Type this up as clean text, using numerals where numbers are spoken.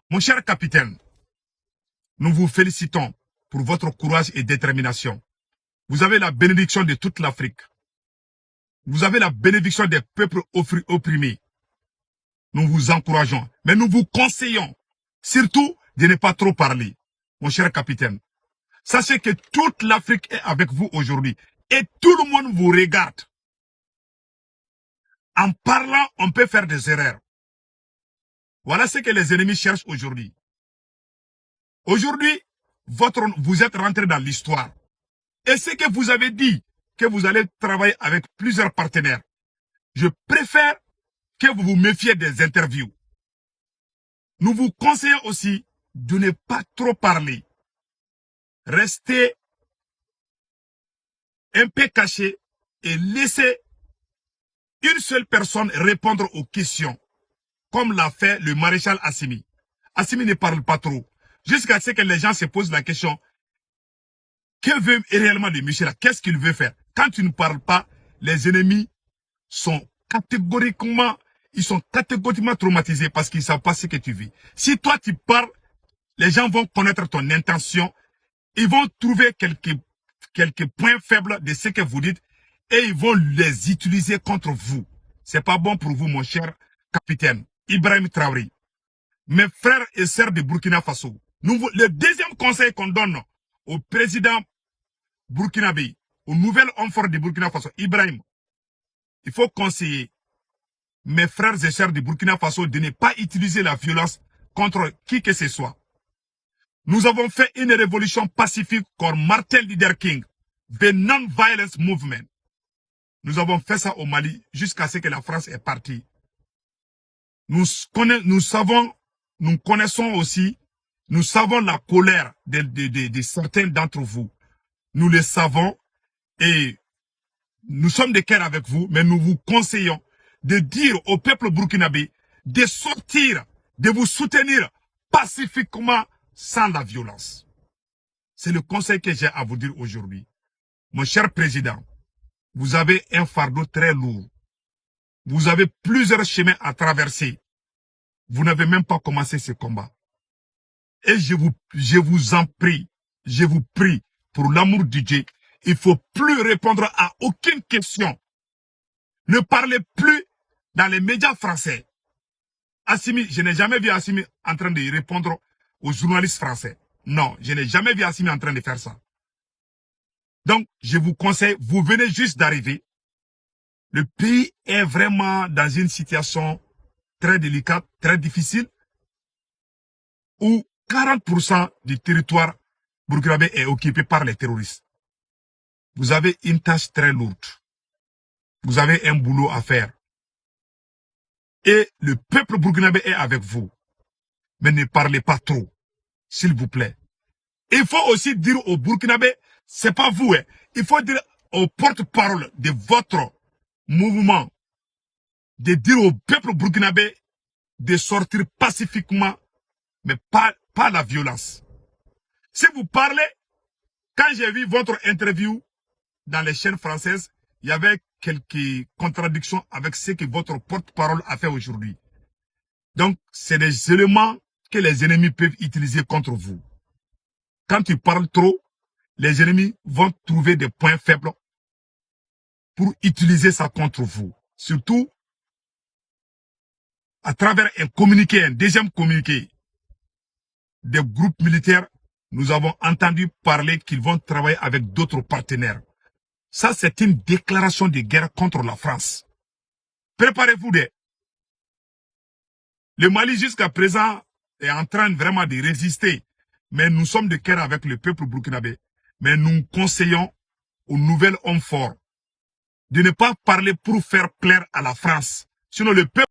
Mon cher capitaine, nous vous félicitons pour votre courage et détermination. Vous avez la bénédiction de toute l'Afrique. Vous avez la bénédiction des peuples opprimés. Nous vous encourageons, mais nous vous conseillons surtout de ne pas trop parler. Mon cher capitaine, sachez que toute l'Afrique est avec vous aujourd'hui et tout le monde vous regarde. En parlant, on peut faire des erreurs. Voilà ce que les ennemis cherchent aujourd'hui. Aujourd'hui, vous êtes rentré dans l'histoire. Et ce que vous avez dit, que vous allez travailler avec plusieurs partenaires, je préfère que vous vous méfiez des interviews. Nous vous conseillons aussi de ne pas trop parler. Restez un peu caché et laissez une seule personne répondre aux questions, comme l'a fait le maréchal Assimi. Assimi ne parle pas trop, jusqu'à ce que les gens se posent la question, que veut réellement le Michel? Qu'est-ce qu'il veut faire? Quand tu ne parles pas, les ennemis sont catégoriquement traumatisés parce qu'ils ne savent pas ce que tu vis. Si toi tu parles, les gens vont connaître ton intention, ils vont trouver quelques points faibles de ce que vous dites et ils vont les utiliser contre vous. C'est pas bon pour vous, mon cher capitaine Ibrahim Traoré. Mes frères et sœurs de Burkina Faso, le deuxième conseil qu'on donne au président burkinabé, au nouvel homme fort de Burkina Faso, Ibrahim, il faut conseiller mes frères et sœurs de Burkina Faso de ne pas utiliser la violence contre qui que ce soit. Nous avons fait une révolution pacifique comme Martin Luther King, the Non-Violence Movement. Nous avons fait ça au Mali jusqu'à ce que la France est partie. Nous savons la colère de certains d'entre vous. Nous le savons et nous sommes de cœur avec vous, mais nous vous conseillons de dire au peuple burkinabé de sortir, de vous soutenir pacifiquement sans la violence. C'est le conseil que j'ai à vous dire aujourd'hui. Mon cher président, vous avez un fardeau très lourd. Vous avez plusieurs chemins à traverser. Vous n'avez même pas commencé ce combat. Et je vous en prie, je vous prie, pour l'amour du Dieu, il ne faut plus répondre à aucune question. Ne parlez plus dans les médias français. Assimi, je n'ai jamais vu Assimi en train de répondre aux journalistes français. Non, je n'ai jamais vu Assimi en train de faire ça. Donc, je vous conseille, vous venez juste d'arriver. Le pays est vraiment dans une situation très délicate, très difficile, où 40% du territoire burkinabé est occupé par les terroristes. Vous avez une tâche très lourde. Vous avez un boulot à faire. Et le peuple burkinabé est avec vous. Mais ne parlez pas trop, s'il vous plaît. Il faut aussi dire aux Burkinabés, c'est pas vous, hein. Il faut dire aux porte-parole de votre mouvement, de dire au peuple burkinabé de sortir pacifiquement, mais pas la violence. Si vous parlez, quand j'ai vu votre interview dans les chaînes françaises, il y avait quelques contradictions avec ce que votre porte-parole a fait aujourd'hui. Donc, c'est des éléments que les ennemis peuvent utiliser contre vous. Quand tu parles trop, les ennemis vont trouver des points faibles pour utiliser ça contre vous. Surtout, à travers un communiqué, un deuxième communiqué des groupes militaires, nous avons entendu parler qu'ils vont travailler avec d'autres partenaires. Ça, c'est une déclaration de guerre contre la France. Préparez-vous. Le Mali, jusqu'à présent, est en train vraiment de résister. Mais nous sommes de cœur avec le peuple burkinabé. Mais nous conseillons aux nouvelles hommes forts de ne pas parler pour faire plaire à la France. Sinon, le peuple